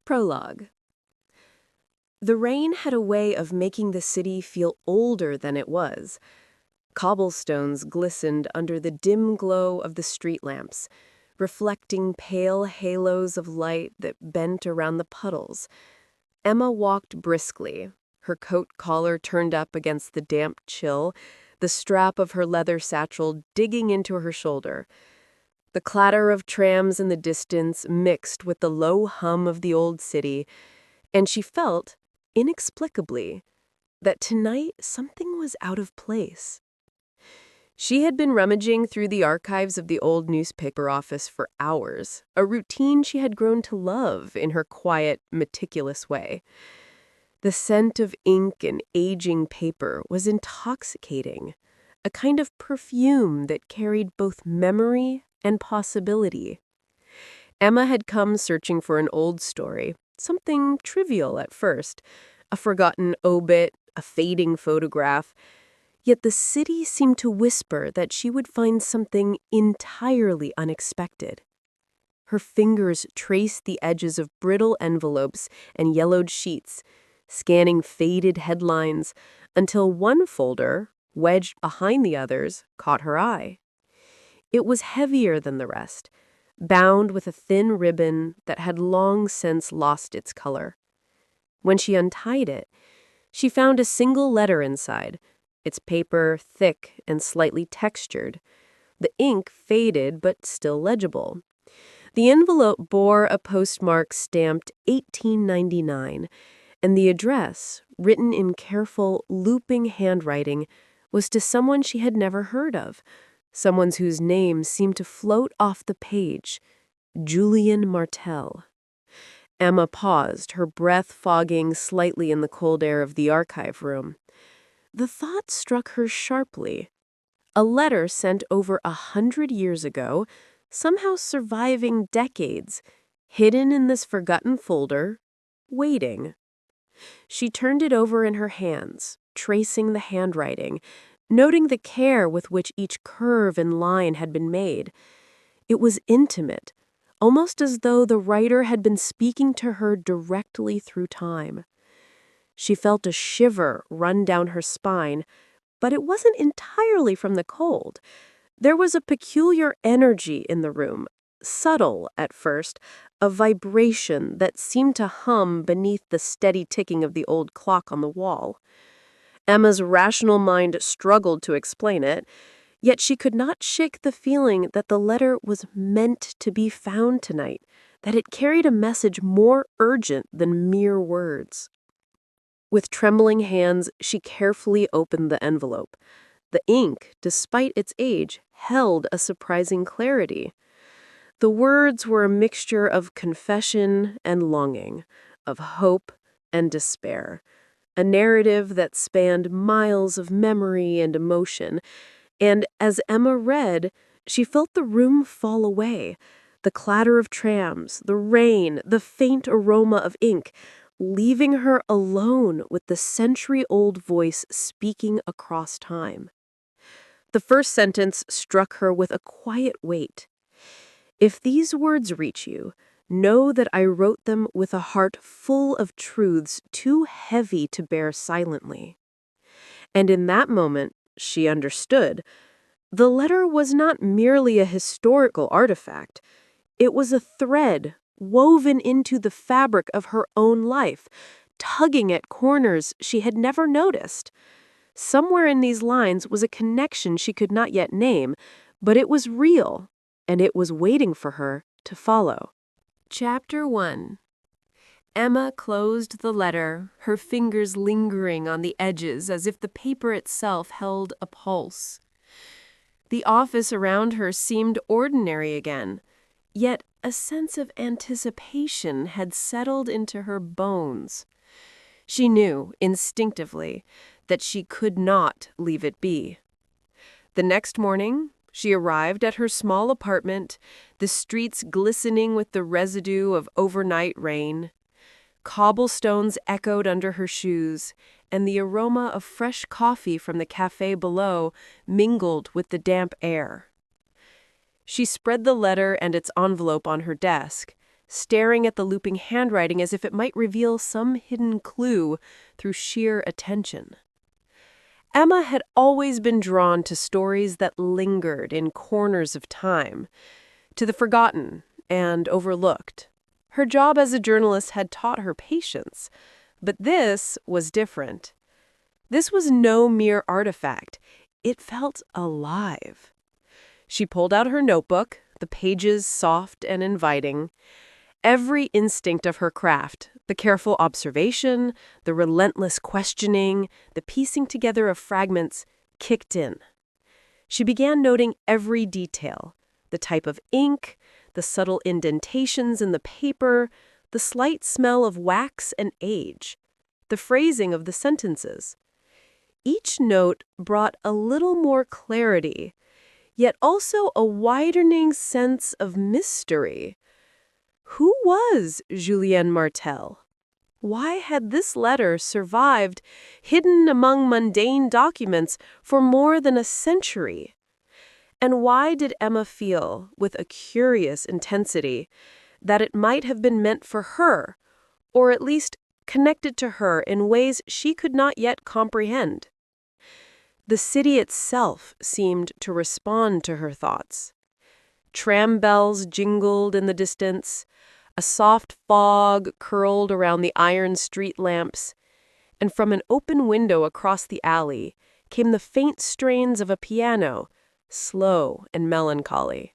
Prologue. The rain had a way of making the city feel older than it was. Cobblestones glistened under the dim glow of the street lamps, reflecting pale halos of light that bent around the puddles. Emma walked briskly, her coat collar turned up against the damp chill, the strap of her leather satchel digging into her shoulder. The clatter of trams in the distance mixed with the low hum of the old city, and she felt, inexplicably, that tonight something was out of place. She had been rummaging through the archives of the old newspaper office for hours, a routine she had grown to love in her quiet, meticulous way. The scent of ink and aging paper was intoxicating, a kind of perfume that carried both memory and possibility. Emma had come searching for an old story, something trivial at first, a forgotten obit, a fading photograph. Yet the city seemed to whisper that she would find something entirely unexpected. Her fingers traced the edges of brittle envelopes and yellowed sheets, scanning faded headlines, until one folder, wedged behind the others, caught her eye. It was heavier than the rest, bound with a thin ribbon that had long since lost its color. When she untied it, she found a single letter inside, its paper thick and slightly textured. The ink faded but still legible. The envelope bore a postmark stamped 1899, and the address, written in careful, looping handwriting, was to someone she had never heard of, someone whose name seemed to float off the page, Julian Martel. Emma paused, her breath fogging slightly in the cold air of the archive room. The thought struck her sharply. A letter sent over 100 years ago, somehow surviving decades, hidden in this forgotten folder, waiting. She turned it over in her hands, tracing the handwriting, noting the care with which each curve and line had been made. It was intimate, almost as though the writer had been speaking to her directly through time. She felt a shiver run down her spine, but it wasn't entirely from the cold. There was a peculiar energy in the room, subtle at first, a vibration that seemed to hum beneath the steady ticking of the old clock on the wall. Emma's rational mind struggled to explain it, yet she could not shake the feeling that the letter was meant to be found tonight, that it carried a message more urgent than mere words. With trembling hands, she carefully opened the envelope. The ink, despite its age, held a surprising clarity. The words were a mixture of confession and longing, of hope and despair, a narrative that spanned miles of memory and emotion. And as Emma read, she felt the room fall away, the clatter of trams, the rain, the faint aroma of ink, leaving her alone with the century-old voice speaking across time. The first sentence struck her with a quiet weight. "If these words reach you, know that I wrote them with a heart full of truths too heavy to bear silently." And in that moment, she understood. The letter was not merely a historical artifact. It was a thread woven into the fabric of her own life, tugging at corners she had never noticed. Somewhere in these lines was a connection she could not yet name, but it was real, and it was waiting for her to follow. Chapter 1. Emma closed the letter, her fingers lingering on the edges as if the paper itself held a pulse. The office around her seemed ordinary again, yet a sense of anticipation had settled into her bones. She knew, instinctively, that she could not leave it be. The next morning, she arrived at her small apartment, the streets glistening with the residue of overnight rain. Cobblestones echoed under her shoes, and the aroma of fresh coffee from the cafe below mingled with the damp air. She spread the letter and its envelope on her desk, staring at the looping handwriting as if it might reveal some hidden clue through sheer attention. Emma had always been drawn to stories that lingered in corners of time, to the forgotten and overlooked. Her job as a journalist had taught her patience, but this was different. This was no mere artifact. It felt alive. She pulled out her notebook, the pages soft and inviting. Every instinct of her craft, the careful observation, the relentless questioning, the piecing together of fragments, kicked in. She began noting every detail, the type of ink, the subtle indentations in the paper, the slight smell of wax and age, the phrasing of the sentences. Each note brought a little more clarity, yet also a widening sense of mystery. Who was Julienne Martel? Why had this letter survived, hidden among mundane documents, for more than a century? And why did Emma feel, with a curious intensity, that it might have been meant for her, or at least connected to her in ways she could not yet comprehend? The city itself seemed to respond to her thoughts. Tram bells jingled in the distance, a soft fog curled around the iron street lamps, and from an open window across the alley came the faint strains of a piano, slow and melancholy.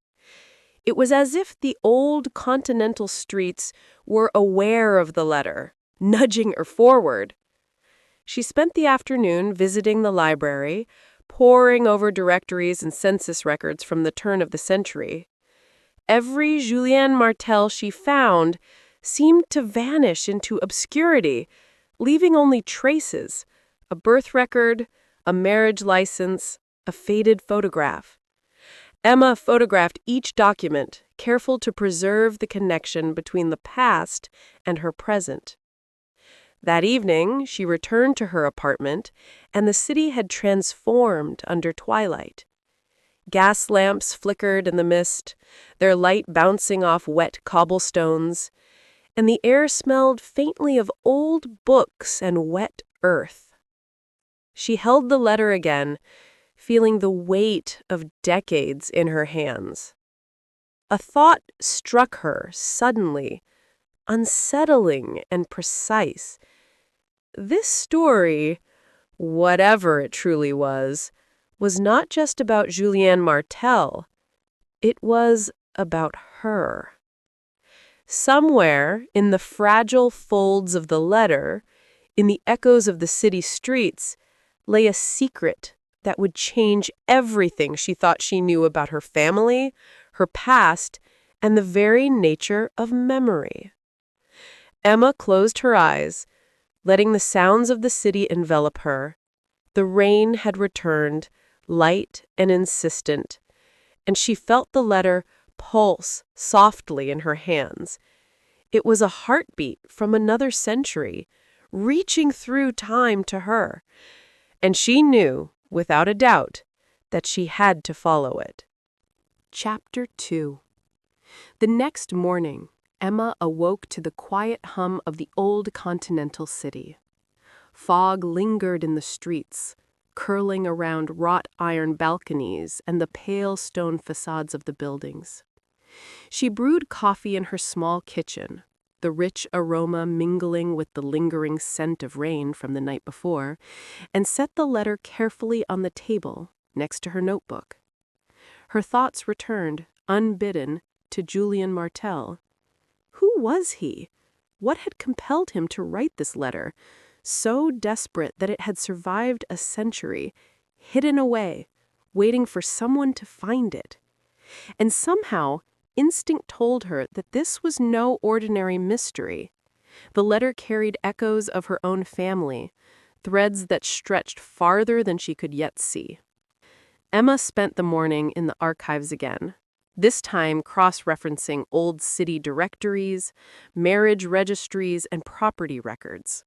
It was as if the old continental streets were aware of the letter, nudging her forward. She spent the afternoon visiting the library, poring over directories and census records from the turn of the century. Every Julienne Martel she found seemed to vanish into obscurity, leaving only traces: a birth record, a marriage license, a faded photograph. Emma photographed each document, careful to preserve the connection between the past and her present. That evening, she returned to her apartment, and the city had transformed under twilight. Gas lamps flickered in the mist, their light bouncing off wet cobblestones, and the air smelled faintly of old books and wet earth. She held the letter again, feeling the weight of decades in her hands. A thought struck her suddenly, unsettling and precise. This story, whatever it truly was not just about Julienne Martel. It was about her. Somewhere in the fragile folds of the letter, in the echoes of the city streets, lay a secret that would change everything she thought she knew about her family, her past, and the very nature of memory. Emma closed her eyes, letting the sounds of the city envelop her. The rain had returned, light and insistent, and she felt the letter pulse softly in her hands. It was a heartbeat from another century, reaching through time to her, and she knew, without a doubt, that she had to follow it. Chapter 2. The next morning, Emma awoke to the quiet hum of the old continental city. Fog lingered in the streets, curling around wrought iron balconies and the pale stone facades of the buildings. She brewed coffee in her small kitchen, the rich aroma mingling with the lingering scent of rain from the night before, and set the letter carefully on the table next to her notebook. Her thoughts returned, unbidden, to Julienne Martel. Who was he? What had compelled him to write this letter, so desperate that it had survived a century, hidden away, waiting for someone to find it? And somehow, instinct told her that this was no ordinary mystery. The letter carried echoes of her own family, threads that stretched farther than she could yet see. Emma spent the morning in the archives again, this time cross-referencing old city directories, marriage registries, and property records.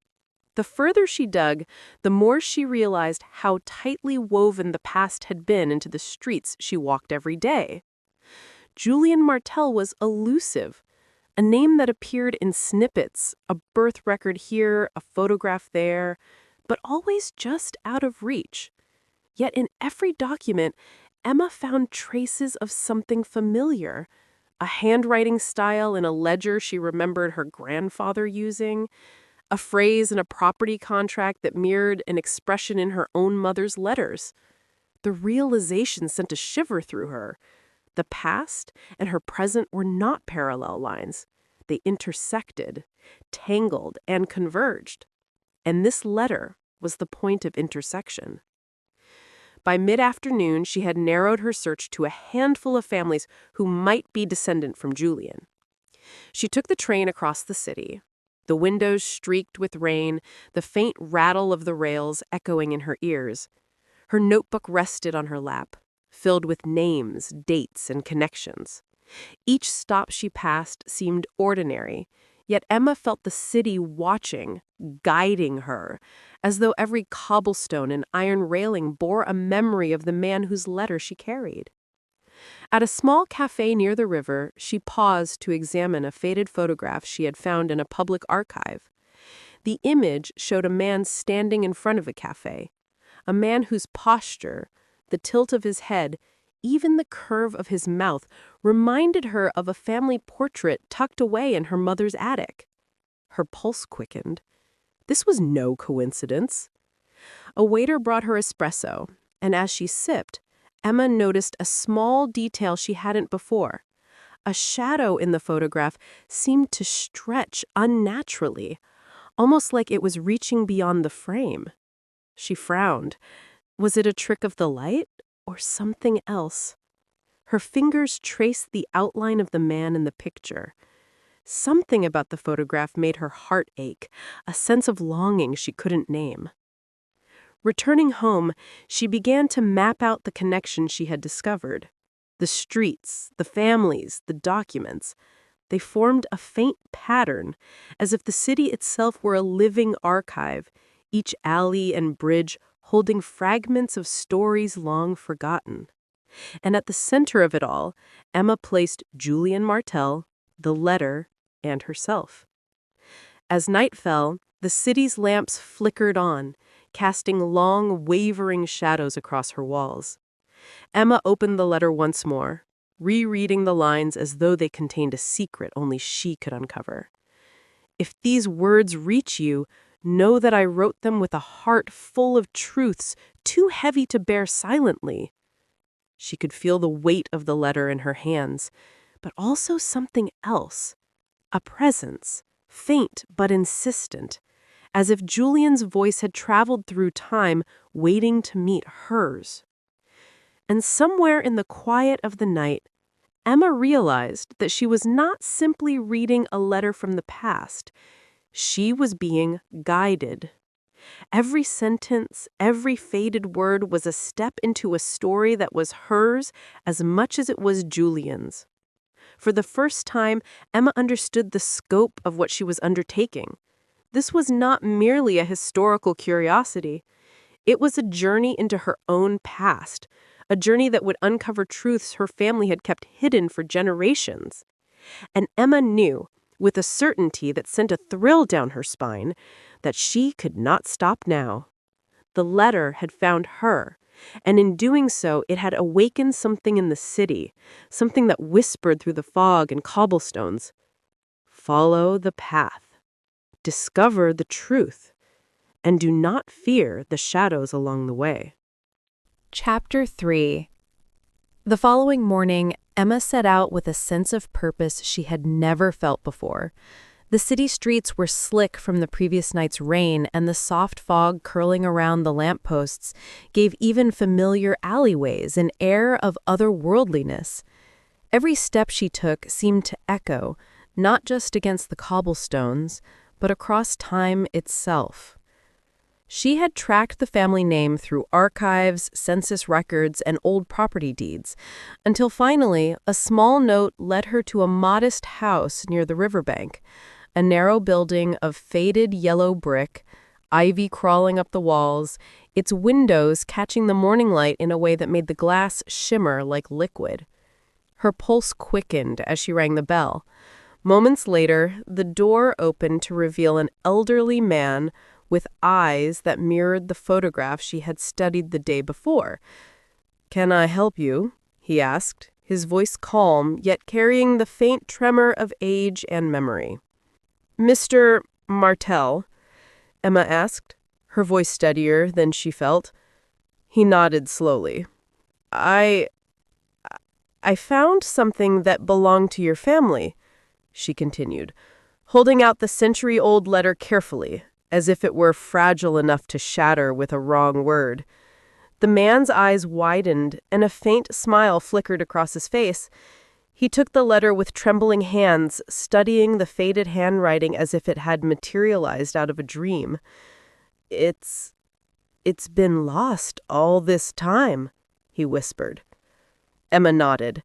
The further she dug, the more she realized how tightly woven the past had been into the streets she walked every day. Julienne Martel was elusive, a name that appeared in snippets, a birth record here, a photograph there, but always just out of reach. Yet in every document, Emma found traces of something familiar, a handwriting style in a ledger she remembered her grandfather using, a phrase in a property contract that mirrored an expression in her own mother's letters. The realization sent a shiver through her. The past and her present were not parallel lines. They intersected, tangled, and converged. And this letter was the point of intersection. By mid-afternoon, she had narrowed her search to a handful of families who might be descendant from Julian. She took the train across the city, the windows streaked with rain, the faint rattle of the rails echoing in her ears. Her notebook rested on her lap, filled with names, dates, and connections. Each stop she passed seemed ordinary, yet Emma felt the city watching, guiding her, as though every cobblestone and iron railing bore a memory of the man whose letter she carried. At a small cafe near the river, she paused to examine a faded photograph she had found in a public archive. The image showed a man standing in front of a cafe, a man whose posture, the tilt of his head, even the curve of his mouth reminded her of a family portrait tucked away in her mother's attic. Her pulse quickened. This was no coincidence. A waiter brought her espresso, and as she sipped, Emma noticed a small detail she hadn't before. A shadow in the photograph seemed to stretch unnaturally, almost like it was reaching beyond the frame. She frowned. Was it a trick of the light or something else? Her fingers traced the outline of the man in the picture. Something about the photograph made her heart ache, a sense of longing she couldn't name. Returning home, she began to map out the connection she had discovered. The streets, the families, the documents. They formed a faint pattern, as if the city itself were a living archive, each alley and bridge holding fragments of stories long forgotten. And at the center of it all, Emma placed Julian Martel, the letter, and herself. As night fell, the city's lamps flickered on, casting long, wavering shadows across her walls. Emma opened the letter once more, rereading the lines as though they contained a secret only she could uncover. If these words reach you, know that I wrote them with a heart full of truths too heavy to bear silently. She could feel the weight of the letter in her hands, but also something else. A presence, faint but insistent, as if Julian's voice had traveled through time, waiting to meet hers. And somewhere in the quiet of the night, Emma realized that she was not simply reading a letter from the past. She was being guided. Every sentence, every faded word was a step into a story that was hers as much as it was Julian's. For the first time, Emma understood the scope of what she was undertaking. This was not merely a historical curiosity. It was a journey into her own past, a journey that would uncover truths her family had kept hidden for generations. And Emma knew, with a certainty that sent a thrill down her spine, that she could not stop now. The letter had found her, and in doing so, it had awakened something in the city, something that whispered through the fog and cobblestones. Follow the path. Discover the truth. And do not fear the shadows along the way. Chapter 3. The following morning, Emma set out with a sense of purpose she had never felt before. The city streets were slick from the previous night's rain, and the soft fog curling around the lampposts gave even familiar alleyways an air of otherworldliness. Every step she took seemed to echo, not just against the cobblestones, but across time itself. She had tracked the family name through archives, census records, and old property deeds, until finally a small note led her to a modest house near the riverbank, a narrow building of faded yellow brick, ivy crawling up the walls, its windows catching the morning light in a way that made the glass shimmer like liquid. Her pulse quickened as she rang the bell. Moments later, the door opened to reveal an elderly man with eyes that mirrored the photograph she had studied the day before. "Can I help you?" he asked, his voice calm, yet carrying the faint tremor of age and memory. "Mr. Martell?" Emma asked, her voice steadier than she felt. He nodded slowly. I found something that belonged to your family," she continued, holding out the century-old letter carefully, as if it were fragile enough to shatter with a wrong word. The man's eyes widened, and a faint smile flickered across his face. He took the letter with trembling hands, studying the faded handwriting as if it had materialized out of a dream. It's been lost all this time," he whispered. Emma nodded.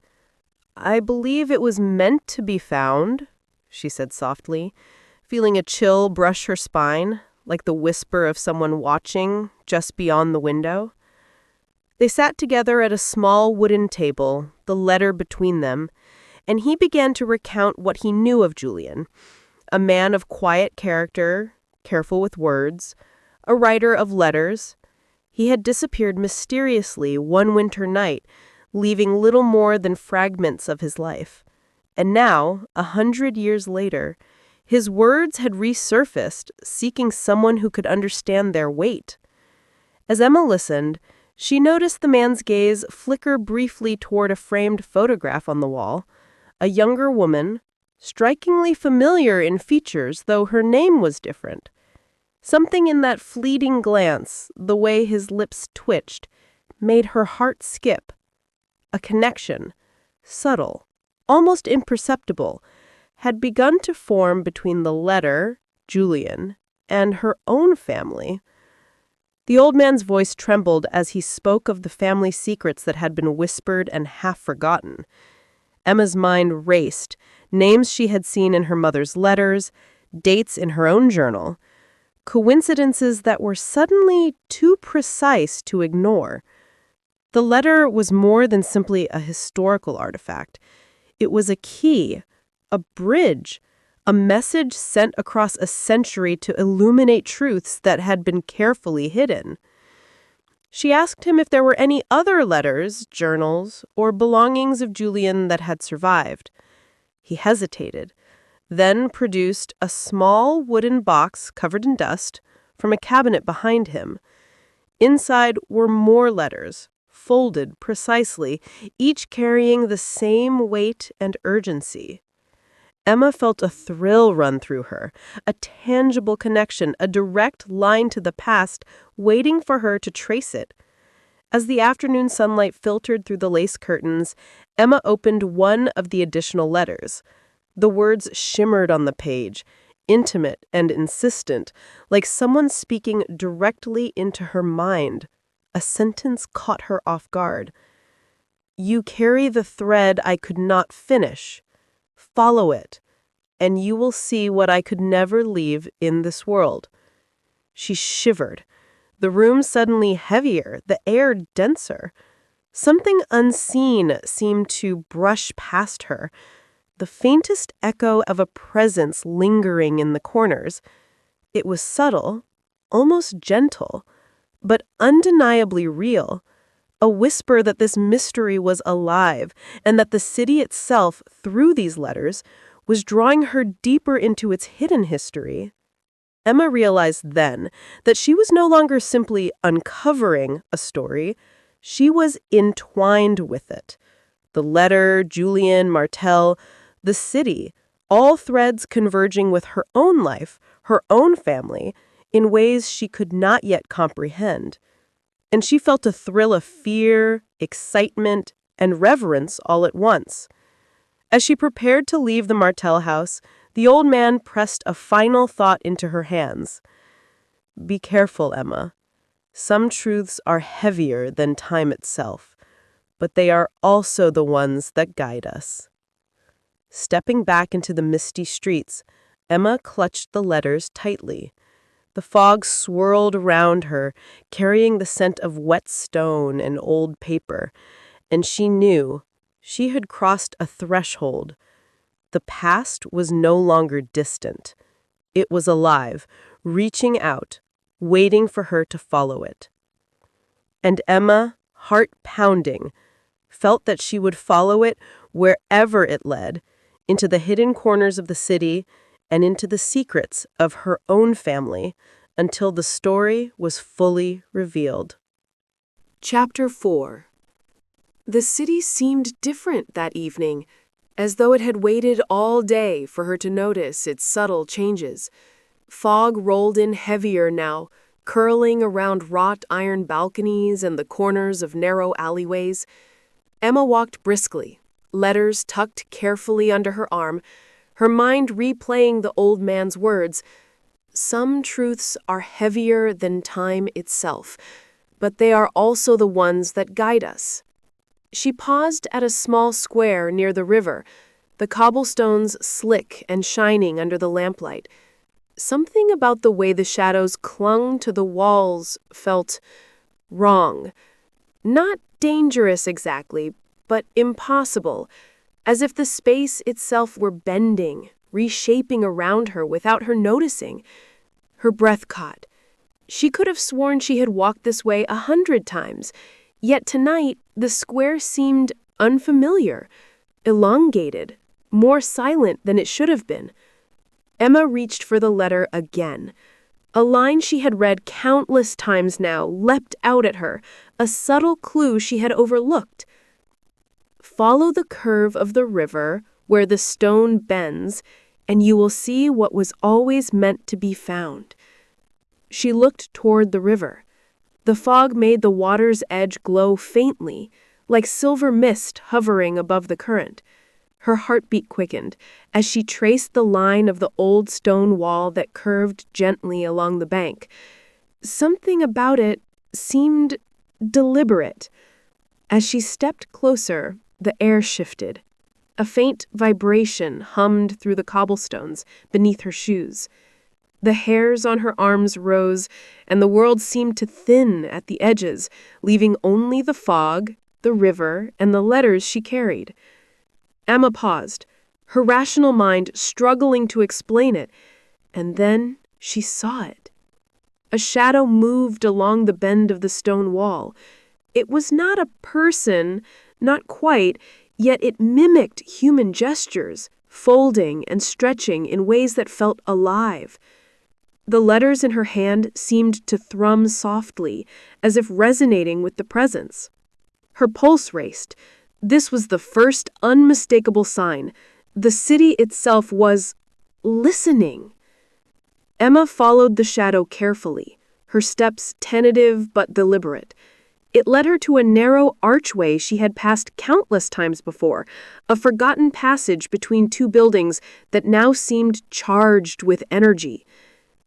"I believe it was meant to be found," she said softly, feeling a chill brush her spine, like the whisper of someone watching just beyond the window. They sat together at a small wooden table, the letter between them, and he began to recount what he knew of Julian. A man of quiet character, careful with words, a writer of letters. He had disappeared mysteriously one winter night, leaving little more than fragments of his life. And now, 100 years later, his words had resurfaced, seeking someone who could understand their weight. As Emma listened, she noticed the man's gaze flicker briefly toward a framed photograph on the wall. A younger woman, strikingly familiar in features, though her name was different. Something in that fleeting glance, the way his lips twitched, made her heart skip. A connection, subtle, almost imperceptible, had begun to form between the letter, Julian, and her own family. The old man's voice trembled as he spoke of the family secrets that had been whispered and half forgotten. Emma's mind raced, names she had seen in her mother's letters, dates in her own journal, coincidences that were suddenly too precise to ignore. The letter was more than simply a historical artifact. It was a key, a bridge, a message sent across a century to illuminate truths that had been carefully hidden. She asked him if there were any other letters, journals, or belongings of Julian that had survived. He hesitated, then produced a small wooden box covered in dust from a cabinet behind him. Inside were more letters, folded precisely, each carrying the same weight and urgency. Emma felt a thrill run through her, a tangible connection, a direct line to the past, waiting for her to trace it. As the afternoon sunlight filtered through the lace curtains, Emma opened one of the additional letters. The words shimmered on the page, intimate and insistent, like someone speaking directly into her mind. A sentence caught her off guard. "You carry the thread I could not finish. Follow it, and you will see what I could never leave in this world." She shivered. The room suddenly heavier, the air denser. Something unseen seemed to brush past her, the faintest echo of a presence lingering in the corners. It was subtle, almost gentle, but undeniably real. A whisper that this mystery was alive, and that the city itself, through these letters, was drawing her deeper into its hidden history. Emma realized then that she was no longer simply uncovering a story, she was entwined with it. The letter, Julian, Martell, the city, all threads converging with her own life, her own family, in ways she could not yet comprehend. And she felt a thrill of fear, excitement, and reverence all at once. As she prepared to leave the Martell house, the old man pressed a final thought into her hands. "Be careful, Emma. Some truths are heavier than time itself, but they are also the ones that guide us." Stepping back into the misty streets, Emma clutched the letters tightly. The fog swirled around her, carrying the scent of wet stone and old paper, and she knew she had crossed a threshold. The past was no longer distant. It was alive, reaching out, waiting for her to follow it. And Emma, heart pounding, felt that she would follow it wherever it led, into the hidden corners of the city and into the secrets of her own family, until the story was fully revealed. Chapter 4. The city seemed different that evening, as though it had waited all day for her to notice its subtle changes. Fog rolled in heavier now, curling around wrought iron balconies and the corners of narrow alleyways. Emma walked briskly, letters tucked carefully under her arm, her mind replaying the old man's words. Some truths are heavier than time itself, but they are also the ones that guide us. She paused at a small square near the river, the cobblestones slick and shining under the lamplight. Something about the way the shadows clung to the walls felt wrong. Not dangerous exactly, but impossible, as if the space itself were bending, reshaping around her without her noticing. Her breath caught. She could have sworn she had walked this way 100 times, yet tonight the square seemed unfamiliar, elongated, more silent than it should have been. Emma reached for the letter again. A line she had read countless times now leapt out at her, a subtle clue she had overlooked. Follow the curve of the river where the stone bends, and you will see what was always meant to be found. She looked toward the river. The fog made the water's edge glow faintly, like silver mist hovering above the current. Her heartbeat quickened as she traced the line of the old stone wall that curved gently along the bank. Something about it seemed deliberate. As she stepped closer, the air shifted. A faint vibration hummed through the cobblestones beneath her shoes. The hairs on her arms rose, and the world seemed to thin at the edges, leaving only the fog, the river, and the letters she carried. Emma paused, her rational mind struggling to explain it, and then she saw it. A shadow moved along the bend of the stone wall. It was not a person, not quite, yet it mimicked human gestures, folding and stretching in ways that felt alive. The letters in her hand seemed to thrum softly, as if resonating with the presence. Her pulse raced. This was the first unmistakable sign. The city itself was listening. Emma followed the shadow carefully, her steps tentative but deliberate. It led her to a narrow archway she had passed countless times before, a forgotten passage between two buildings that now seemed charged with energy.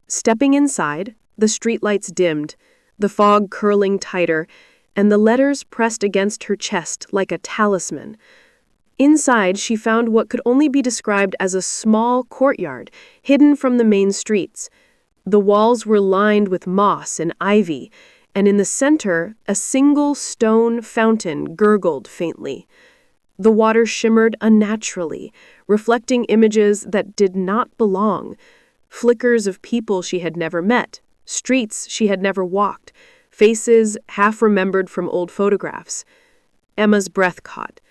Stepping inside, the streetlights dimmed, the fog curling tighter, and the letters pressed against her chest like a talisman. Inside, she found what could only be described as a small courtyard, hidden from the main streets. The walls were lined with moss and ivy, and in the center, a single stone fountain gurgled faintly. The water shimmered unnaturally, reflecting images that did not belong, flickers of people she had never met, streets she had never walked, faces half remembered from old photographs. Emma's breath caught.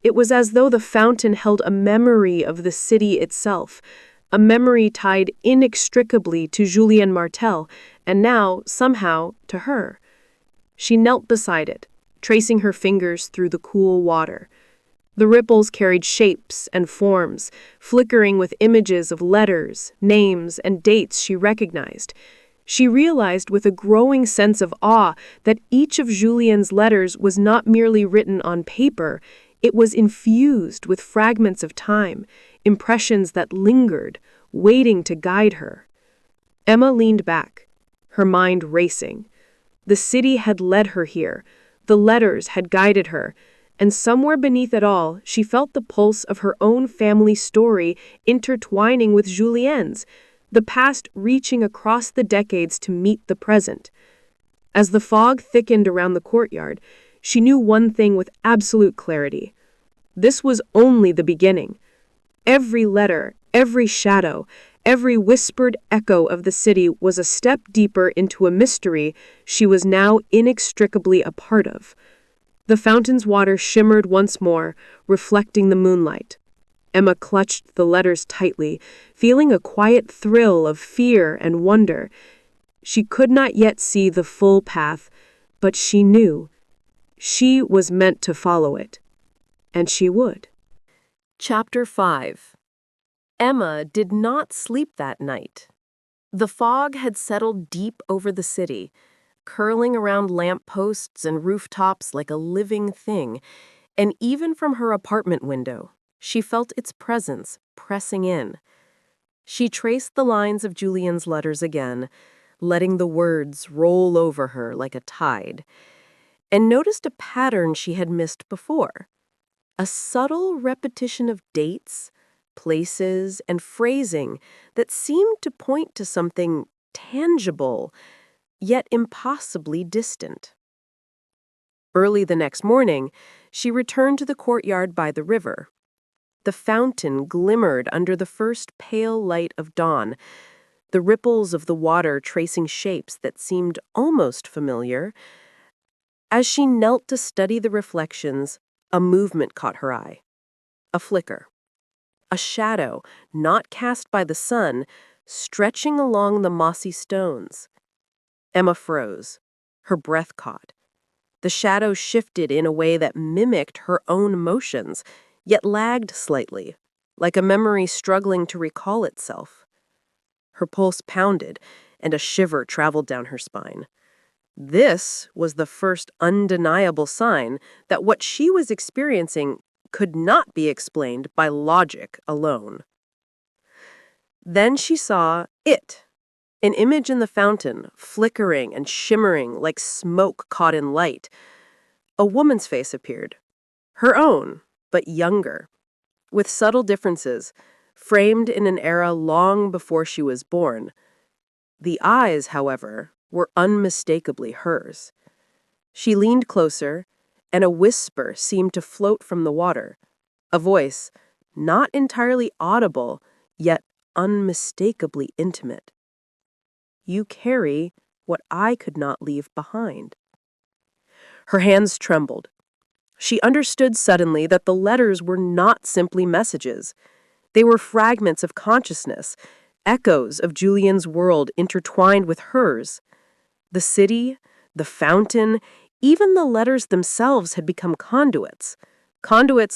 It was as though the fountain held a memory of the city itself, a memory tied inextricably to Julien Martel, and now, somehow, to her. She knelt beside it, tracing her fingers through the cool water. The ripples carried shapes and forms, flickering with images of letters, names, and dates she recognized. She realized with a growing sense of awe that each of Julien's letters was not merely written on paper, it was infused with fragments of time, impressions that lingered, waiting to guide her. Emma leaned back, her mind racing. The city had led her here, the letters had guided her, and somewhere beneath it all, she felt the pulse of her own family story intertwining with Julien's, the past reaching across the decades to meet the present. As the fog thickened around the courtyard, she knew one thing with absolute clarity. This was only the beginning. Every letter, every shadow, every whispered echo of the city was a step deeper into a mystery she was now inextricably a part of. The fountain's water shimmered once more, reflecting the moonlight. Emma clutched the letters tightly, feeling a quiet thrill of fear and wonder. She could not yet see the full path, but she knew. She was meant to follow it. And she would. Chapter 5. Emma did not sleep that night. The fog had settled deep over the city, curling around lampposts and rooftops like a living thing, and even from her apartment window, she felt its presence pressing in. She traced the lines of Julian's letters again, letting the words roll over her like a tide, and noticed a pattern she had missed before. A subtle repetition of dates, places, and phrasing that seemed to point to something tangible, yet impossibly distant. Early the next morning, she returned to the courtyard by the river. The fountain glimmered under the first pale light of dawn, the ripples of the water tracing shapes that seemed almost familiar. As she knelt to study the reflections, a movement caught her eye. A flicker. A shadow, not cast by the sun, stretching along the mossy stones. Emma froze. Her breath caught. The shadow shifted in a way that mimicked her own motions, yet lagged slightly, like a memory struggling to recall itself. Her pulse pounded, and a shiver traveled down her spine. This was the first undeniable sign that what she was experiencing could not be explained by logic alone. Then she saw it, an image in the fountain, flickering and shimmering like smoke caught in light. A woman's face appeared, her own, but younger, with subtle differences, framed in an era long before she was born. The eyes, however, were unmistakably hers. She leaned closer, and a whisper seemed to float from the water, a voice, not entirely audible, yet unmistakably intimate. You carry what I could not leave behind. Her hands trembled. She understood suddenly that the letters were not simply messages. They were fragments of consciousness, echoes of Julian's world intertwined with hers. The city, the fountain, even the letters themselves had become conduits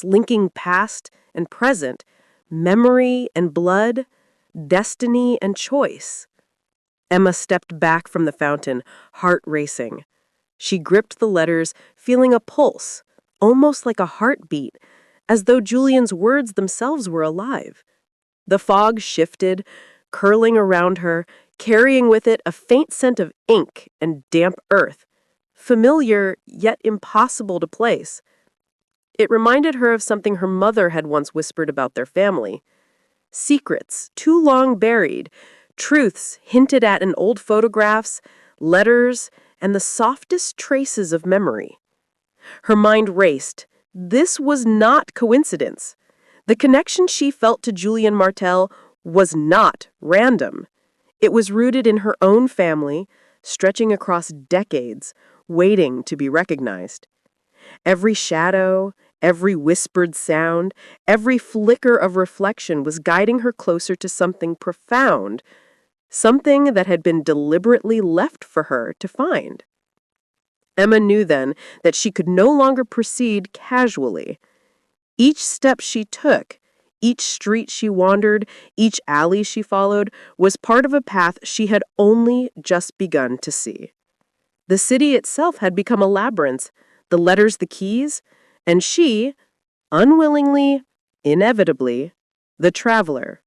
linking past and present, memory and blood, destiny and choice. Emma stepped back from the fountain, heart racing. She gripped the letters, feeling a pulse, almost like a heartbeat, as though Julian's words themselves were alive. The fog shifted, curling around her, carrying with it a faint scent of ink and damp earth, familiar yet impossible to place. It reminded her of something her mother had once whispered about their family. Secrets too long buried, truths hinted at in old photographs, letters, and the softest traces of memory. Her mind raced. This was not coincidence. The connection she felt to Julian Martel was not random. It was rooted in her own family, stretching across decades, waiting to be recognized. Every shadow, every whispered sound, every flicker of reflection was guiding her closer to something profound, something that had been deliberately left for her to find. Emma knew then that she could no longer proceed casually. Each step she took, each street she wandered, each alley she followed, was part of a path she had only just begun to see. The city itself had become a labyrinth, the letters the keys, and she, unwillingly, inevitably, the traveler.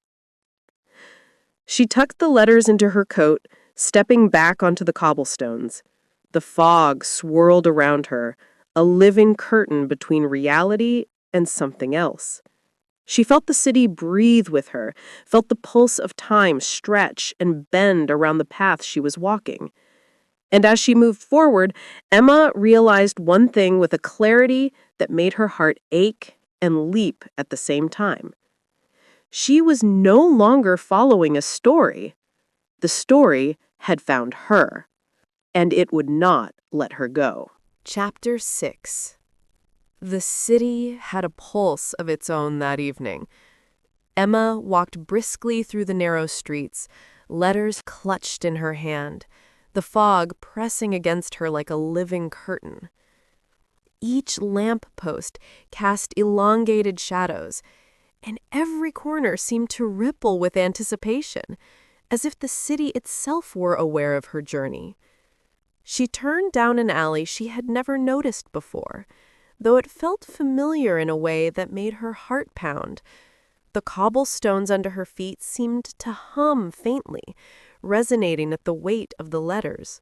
She tucked the letters into her coat, stepping back onto the cobblestones. The fog swirled around her, a living curtain between reality and something else. She felt the city breathe with her, felt the pulse of time stretch and bend around the path she was walking. And as she moved forward, Emma realized one thing with a clarity that made her heart ache and leap at the same time. She was no longer following a story. The story had found her, and it would not let her go. Chapter 6. The city had a pulse of its own that evening. Emma walked briskly through the narrow streets, letters clutched in her hand, the fog pressing against her like a living curtain. Each lamp post cast elongated shadows, and every corner seemed to ripple with anticipation, as if the city itself were aware of her journey. She turned down an alley she had never noticed before, though it felt familiar in a way that made her heart pound. The cobblestones under her feet seemed to hum faintly, resonating at the weight of the letters.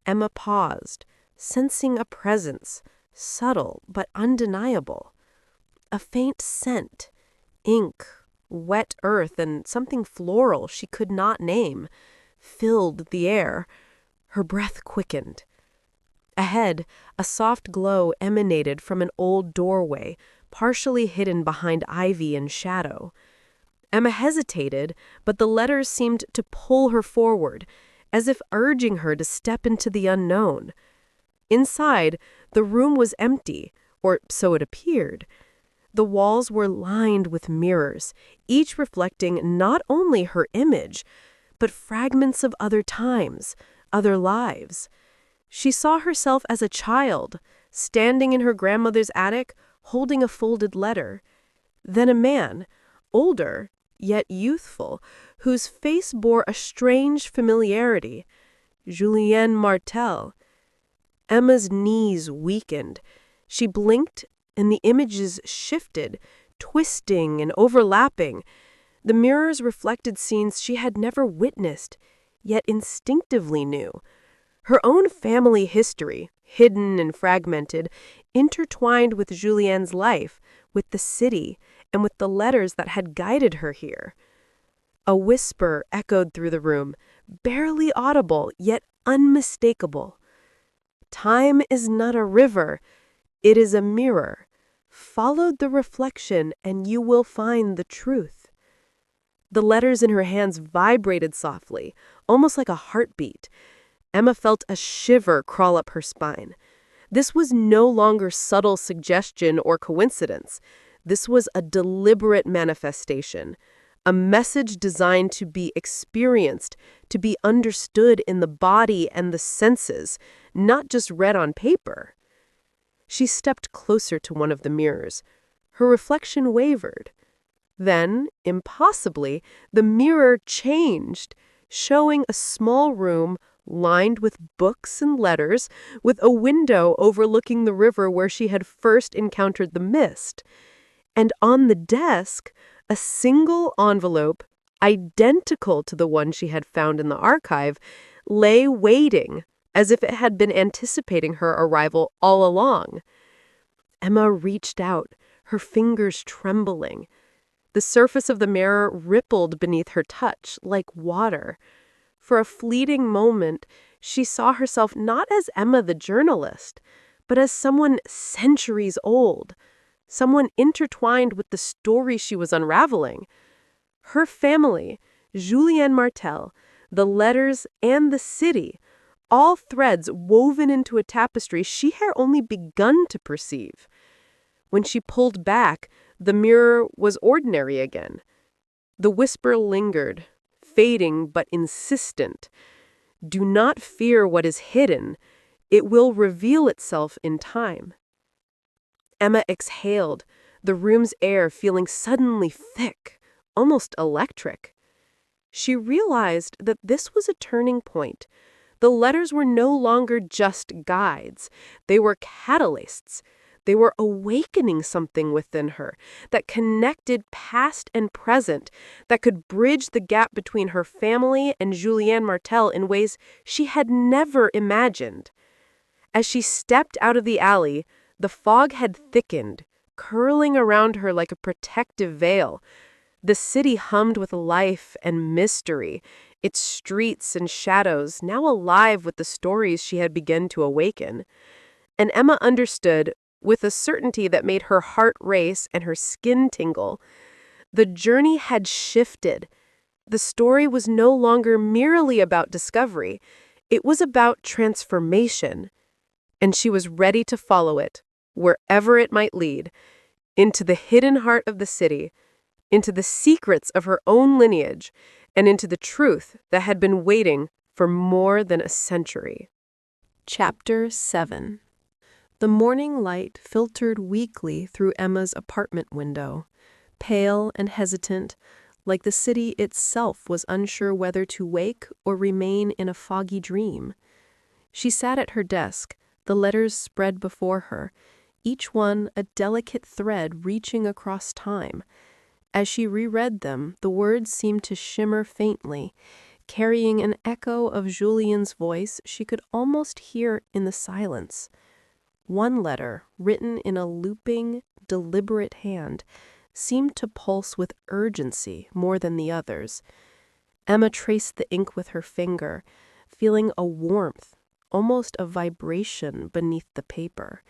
Emma paused, sensing a presence, subtle but undeniable. A faint scent, ink, wet earth, and something floral she could not name, filled the air. Her breath quickened. Ahead, a soft glow emanated from an old doorway, partially hidden behind ivy and shadow. Emma hesitated, but the letters seemed to pull her forward, as if urging her to step into the unknown. Inside, the room was empty, or so it appeared. The walls were lined with mirrors, each reflecting not only her image, but fragments of other times, other lives. She saw herself as a child, standing in her grandmother's attic, holding a folded letter. Then a man, older, yet youthful, whose face bore a strange familiarity, Julien Martel. Emma's knees weakened. She blinked, and the images shifted, twisting and overlapping. The mirrors reflected scenes she had never witnessed, yet instinctively knew. Her own family history, hidden and fragmented, intertwined with Julien's life, with the city, and with the letters that had guided her here. A whisper echoed through the room, barely audible, yet unmistakable. Time is not a river, it is a mirror. Follow the reflection, and you will find the truth. The letters in her hands vibrated softly, almost like a heartbeat. Emma felt a shiver crawl up her spine. This was no longer subtle suggestion or coincidence. This was a deliberate manifestation, a message designed to be experienced, to be understood in the body and the senses, not just read on paper. She stepped closer to one of the mirrors. Her reflection wavered. Then, impossibly, the mirror changed, showing a small room lined with books and letters, with a window overlooking the river where she had first encountered the mist. And on the desk, a single envelope, identical to the one she had found in the archive, lay waiting, as if it had been anticipating her arrival all along. Emma reached out, her fingers trembling. The surface of the mirror rippled beneath her touch, like water. For a fleeting moment, she saw herself not as Emma the journalist, but as someone centuries old, someone intertwined with the story she was unraveling. Her family, Julien Martel, the letters, and the city, all threads woven into a tapestry she had only begun to perceive. When she pulled back, the mirror was ordinary again. The whisper lingered, fading but insistent. Do not fear what is hidden. It will reveal itself in time. Emma exhaled, the room's air feeling suddenly thick, almost electric. She realized that this was a turning point. The letters were no longer just guides. They were catalysts. They were awakening something within her that connected past and present, that could bridge the gap between her family and Julien Martel in ways she had never imagined. As she stepped out of the alley, the fog had thickened, curling around her like a protective veil. The city hummed with life and mystery, its streets and shadows now alive with the stories she had begun to awaken. And Emma understood, with a certainty that made her heart race and her skin tingle, The journey had shifted. The story was no longer merely about discovery. It was about transformation. And she was ready to follow it, wherever it might lead, into the hidden heart of the city, into the secrets of her own lineage, and into the truth that had been waiting for more than a century. Chapter 7. The morning light filtered weakly through Emma's apartment window, pale and hesitant, like the city itself was unsure whether to wake or remain in a foggy dream. She sat at her desk, the letters spread before her, each one a delicate thread reaching across time. As she reread them, the words seemed to shimmer faintly, carrying an echo of Julien's voice she could almost hear in the silence. One letter, written in a looping, deliberate hand, seemed to pulse with urgency more than the others. Emma traced the ink with her finger, feeling a warmth, almost a vibration beneath the paper.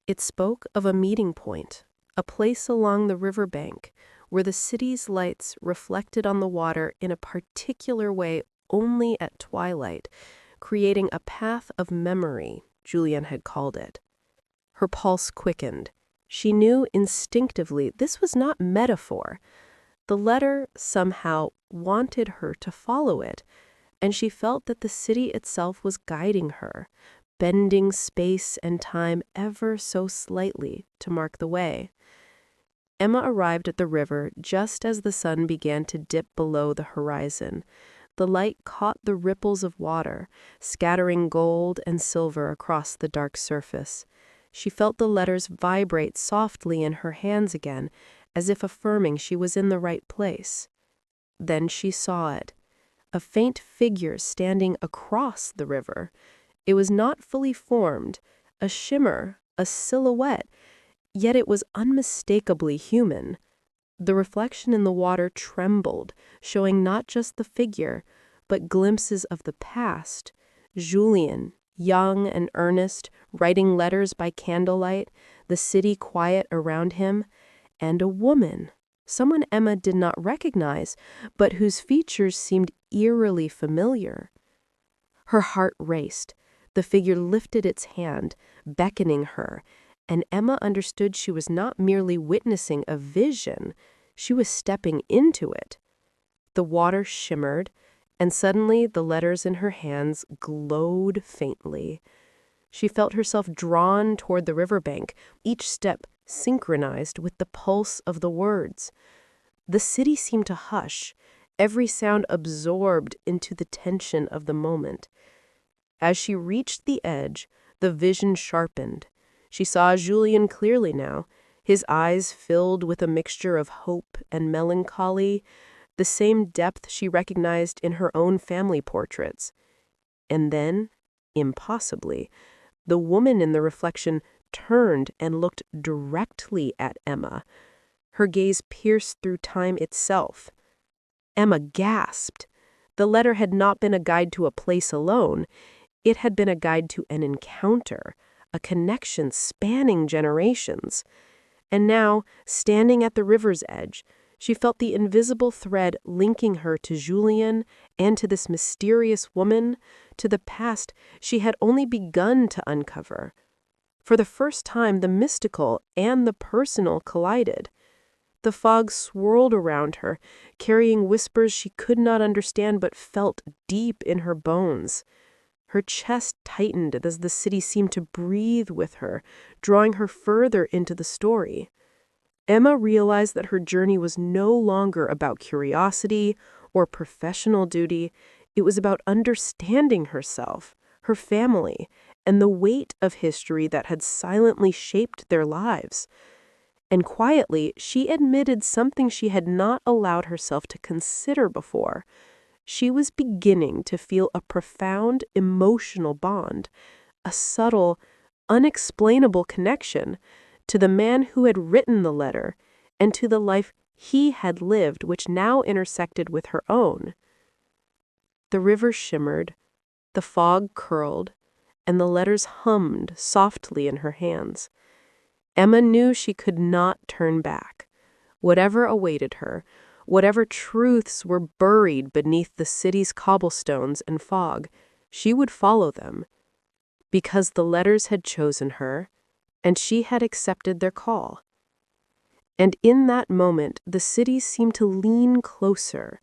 It spoke of a meeting point, a place along the riverbank, where the city's lights reflected on the water in a particular way only at twilight, creating a path of memory, Julien had called it. Her pulse quickened. She knew instinctively this was not metaphor. The letter somehow wanted her to follow it, and she felt that the city itself was guiding her, bending space and time ever so slightly to mark the way. Emma arrived at the river just as the sun began to dip below the horizon. The light caught the ripples of water, scattering gold and silver across the dark surface. She felt the letters vibrate softly in her hands again, as if affirming she was in the right place. Then she saw it, a faint figure standing across the river. It was not fully formed, a shimmer, a silhouette, yet it was unmistakably human. The reflection in the water trembled, showing not just the figure, but glimpses of the past. Julien, young and earnest, writing letters by candlelight, the city quiet around him, and a woman, someone Emma did not recognize, but whose features seemed eerily familiar. Her heart raced. The figure lifted its hand, beckoning her, and Emma understood she was not merely witnessing a vision, she was stepping into it. The water shimmered, and suddenly the letters in her hands glowed faintly. She felt herself drawn toward the riverbank, each step synchronized with the pulse of the words. The city seemed to hush, every sound absorbed into the tension of the moment. As she reached the edge, the vision sharpened. She saw Julien clearly now, his eyes filled with a mixture of hope and melancholy, the same depth she recognized in her own family portraits. And then, impossibly, the woman in the reflection turned and looked directly at Emma. Her gaze pierced through time itself. Emma gasped. The letter had not been a guide to a place alone. It had been a guide to an encounter, a connection spanning generations. And now, standing at the river's edge, she felt the invisible thread linking her to Julien and to this mysterious woman, to the past she had only begun to uncover. For the first time, the mystical and the personal collided. The fog swirled around her, carrying whispers she could not understand but felt deep in her bones. Her chest tightened as the city seemed to breathe with her, drawing her further into the story. Emma realized that her journey was no longer about curiosity or professional duty. It was about understanding herself, her family, and the weight of history that had silently shaped their lives. And quietly, she admitted something she had not allowed herself to consider before. She was beginning to feel a profound emotional bond, a subtle, unexplainable connection to the man who had written the letter and to the life he had lived, which now intersected with her own. The river shimmered, the fog curled, and the letters hummed softly in her hands. Emma knew she could not turn back. Whatever awaited her, whatever truths were buried beneath the city's cobblestones and fog, she would follow them, because the letters had chosen her, and she had accepted their call. And in that moment, the city seemed to lean closer.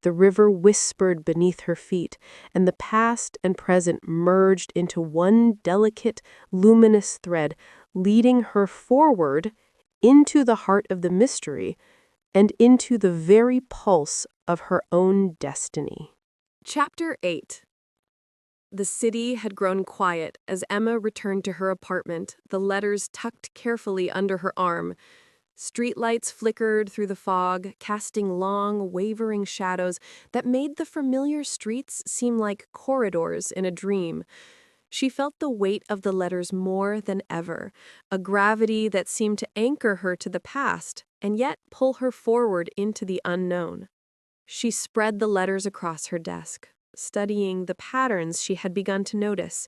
The river whispered beneath her feet, and the past and present merged into one delicate, luminous thread, leading her forward into the heart of the mystery and into the very pulse of her own destiny. Chapter 8. The city had grown quiet as Emma returned to her apartment, the letters tucked carefully under her arm. Streetlights flickered through the fog, casting long, wavering shadows that made the familiar streets seem like corridors in a dream. She felt the weight of the letters more than ever, a gravity that seemed to anchor her to the past and yet pull her forward into the unknown. She spread the letters across her desk, studying the patterns she had begun to notice.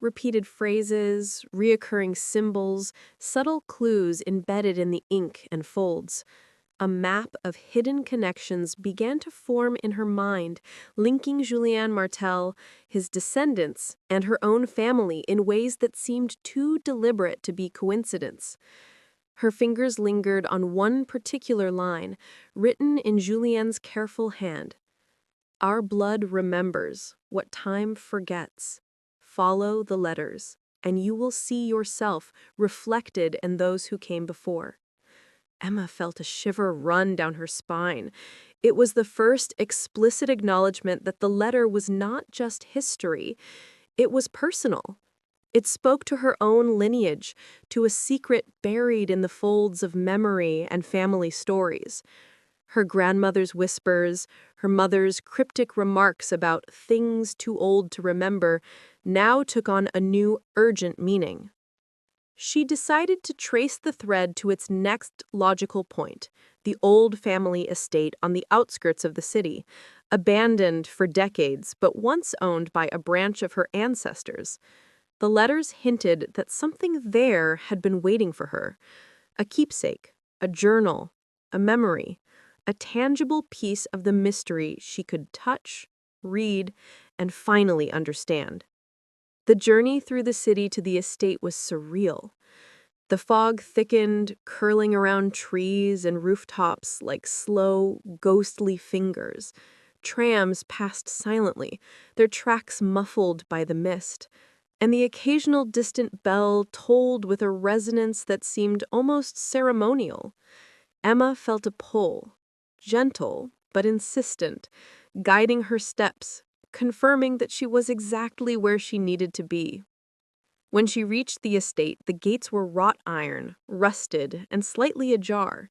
Repeated phrases, reoccurring symbols, subtle clues embedded in the ink and folds. A map of hidden connections began to form in her mind, linking Julien Martel, his descendants, and her own family in ways that seemed too deliberate to be coincidence. Her fingers lingered on one particular line, written in Julien's careful hand. Our blood remembers what time forgets. Follow the letters, and you will see yourself reflected in those who came before. Emma felt a shiver run down her spine. It was the first explicit acknowledgement that the letter was not just history, it was personal. It spoke to her own lineage, to a secret buried in the folds of memory and family stories. Her grandmother's whispers, her mother's cryptic remarks about things too old to remember, now took on a new, urgent meaning. She decided to trace the thread to its next logical point, the old family estate on the outskirts of the city, abandoned for decades but once owned by a branch of her ancestors. The letters hinted that something there had been waiting for her, a keepsake, a journal, a memory, a tangible piece of the mystery she could touch, read, and finally understand. The journey through the city to the estate was surreal. The fog thickened, curling around trees and rooftops like slow, ghostly fingers. Trams passed silently, their tracks muffled by the mist, and the occasional distant bell tolled with a resonance that seemed almost ceremonial. Emma felt a pull, gentle but insistent, guiding her steps, confirming that she was exactly where she needed to be. When she reached the estate, the gates were wrought iron, rusted, and slightly ajar.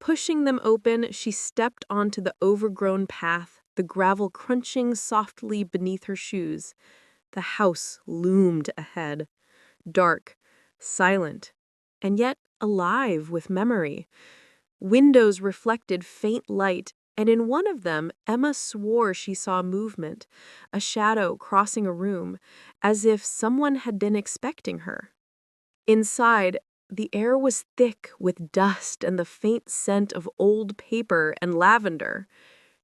Pushing them open, she stepped onto the overgrown path, the gravel crunching softly beneath her shoes. The house loomed ahead, dark, silent, and yet alive with memory. Windows reflected faint light, and in one of them Emma swore she saw movement, a shadow crossing a room, as if someone had been expecting her. Inside, the air was thick with dust and the faint scent of old paper and lavender.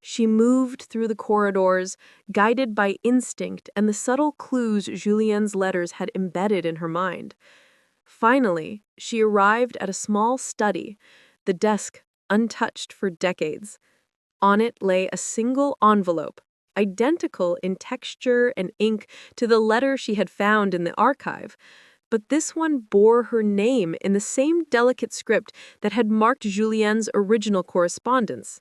She moved through the corridors, guided by instinct and the subtle clues Julien's letters had embedded in her mind. Finally, she arrived at a small study, the desk untouched for decades. On it lay a single envelope, identical in texture and ink to the letter she had found in the archive, but this one bore her name in the same delicate script that had marked Julien's original correspondence.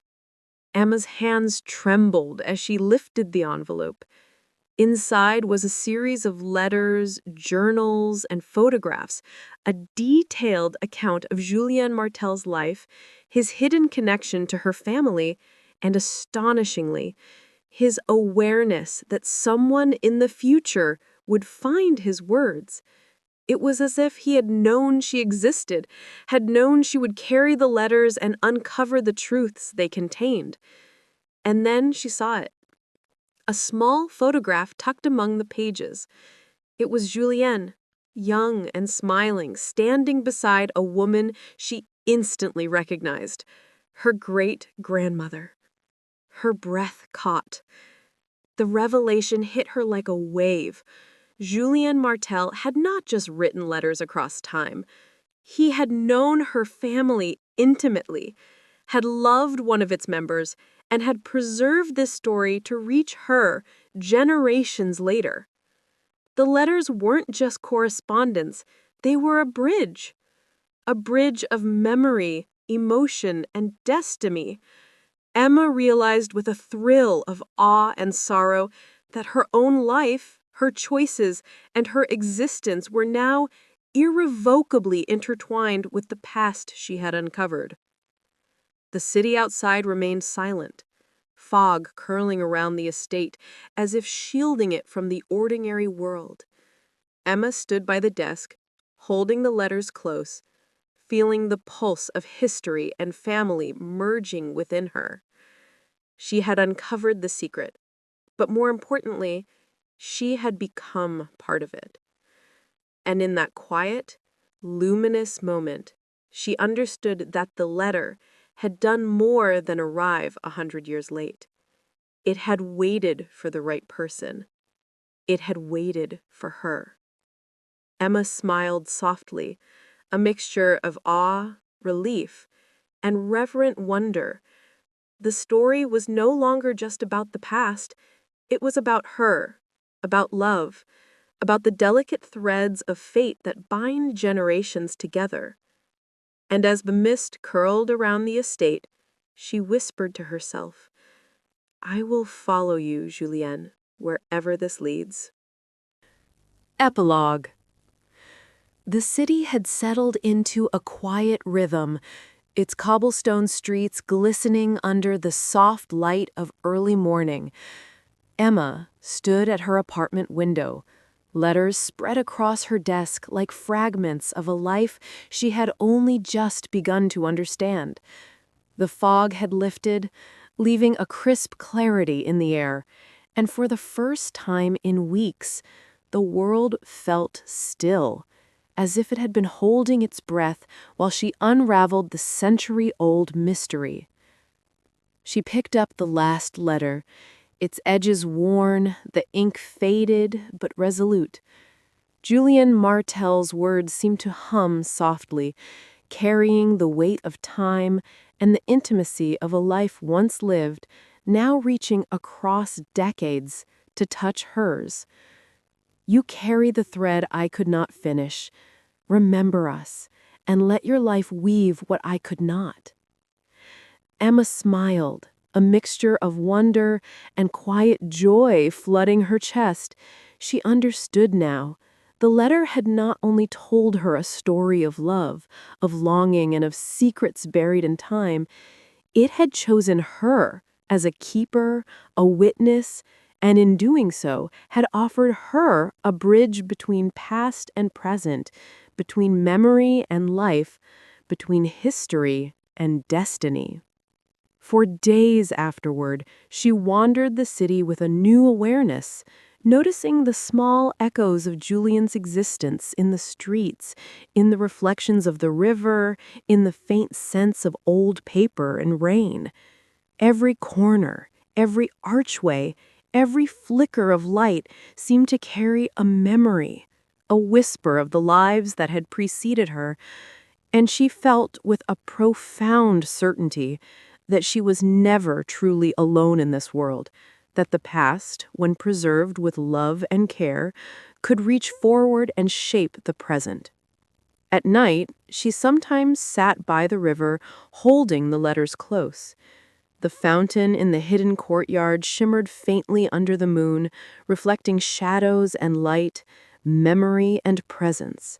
Emma's hands trembled as she lifted the envelope. Inside was a series of letters, journals, and photographs, a detailed account of Julien Martel's life, his hidden connection to her family, and astonishingly, his awareness that someone in the future would find his words. It was as if he had known she existed, had known she would carry the letters and uncover the truths they contained. And then she saw it. A small photograph tucked among the pages. It was Julien, young and smiling, standing beside a woman she instantly recognized. Her great-grandmother. Her breath caught. The revelation hit her like a wave. Julien Martel had not just written letters across time. He had known her family intimately, had loved one of its members, and had preserved this story to reach her generations later. The letters weren't just correspondence, they were a bridge of memory, emotion, and destiny. Emma realized with a thrill of awe and sorrow that her own life, her choices, and her existence were now irrevocably intertwined with the past she had uncovered. The city outside remained silent, fog curling around the estate as if shielding it from the ordinary world. Emma stood by the desk, holding the letters close, feeling the pulse of history and family merging within her. She had uncovered the secret, but more importantly, she had become part of it. And in that quiet, luminous moment, she understood that the letter had done more than arrive 100 years late. It had waited for the right person. It had waited for her. Emma smiled softly, a mixture of awe, relief, and reverent wonder. The story was no longer just about the past. It was about her, about love, about the delicate threads of fate that bind generations together. And as the mist curled around the estate, she whispered to herself, "I will follow you, Julien, wherever this leads." Epilogue. The city had settled into a quiet rhythm, its cobblestone streets glistening under the soft light of early morning. Emma stood at her apartment window, letters spread across her desk like fragments of a life she had only just begun to understand. The fog had lifted, leaving a crisp clarity in the air, and for the first time in weeks, the world felt still, as if it had been holding its breath while she unraveled the century-old mystery. She picked up the last letter, its edges worn, the ink faded but resolute. Julien Martel's words seemed to hum softly, carrying the weight of time and the intimacy of a life once lived, now reaching across decades to touch hers. You carry the thread I could not finish. Remember us, and let your life weave what I could not. Emma smiled, a mixture of wonder and quiet joy flooding her chest. She understood now. The letter had not only told her a story of love, of longing, and of secrets buried in time, it had chosen her as a keeper, a witness, and in doing so had offered her a bridge between past and present, between memory and life, between history and destiny. For days afterward, she wandered the city with a new awareness, noticing the small echoes of Julien's existence in the streets, in the reflections of the river, in the faint scents of old paper and rain. Every corner, every archway, every flicker of light seemed to carry a memory, a whisper of the lives that had preceded her, and she felt with a profound certainty that she was never truly alone in this world, that the past, when preserved with love and care, could reach forward and shape the present. At night, she sometimes sat by the river, holding the letters close. The fountain in the hidden courtyard shimmered faintly under the moon, reflecting shadows and light, memory and presence.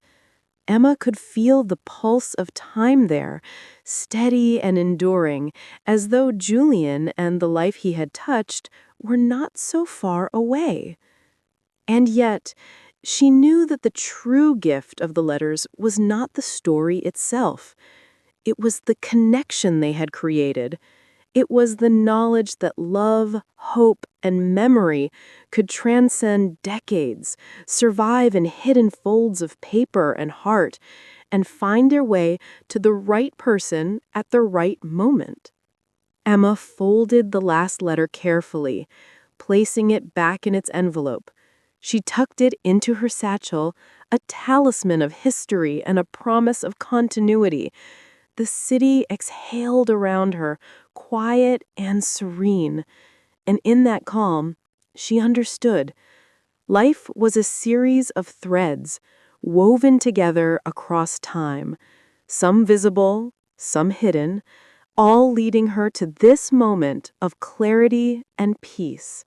Emma could feel the pulse of time there, steady and enduring, as though Julien and the life he had touched were not so far away. And yet, she knew that the true gift of the letters was not the story itself. It was the connection they had created. It was the knowledge that love, hope, and memory could transcend decades, survive in hidden folds of paper and heart, and find their way to the right person at the right moment. Emma folded the last letter carefully, placing it back in its envelope. She tucked it into her satchel, a talisman of history and a promise of continuity. The city exhaled around her, quiet and serene. And in that calm, she understood. Life was a series of threads, woven together across time, some visible, some hidden, all leading her to this moment of clarity and peace.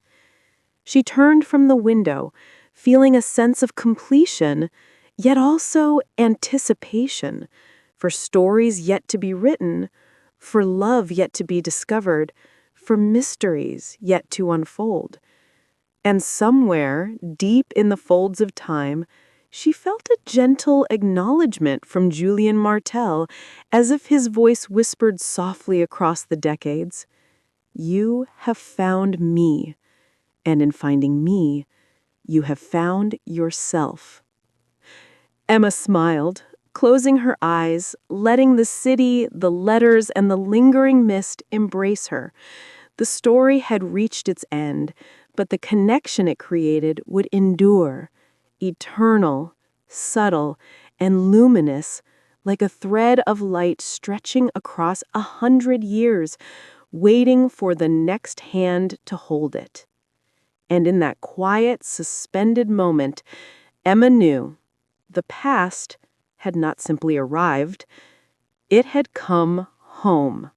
She turned from the window, feeling a sense of completion, yet also anticipation, for stories yet to be written, for love yet to be discovered, for mysteries yet to unfold. And somewhere, deep in the folds of time, she felt a gentle acknowledgement from Julian Martell, as if his voice whispered softly across the decades, "You have found me, and in finding me, you have found yourself." Emma smiled, closing her eyes, letting the city, the letters, and the lingering mist embrace her. The story had reached its end, but the connection it created would endure, eternal, subtle, and luminous, like a thread of light stretching across 100 years, waiting for the next hand to hold it. And in that quiet, suspended moment, Emma knew the past had not simply arrived, it had come home.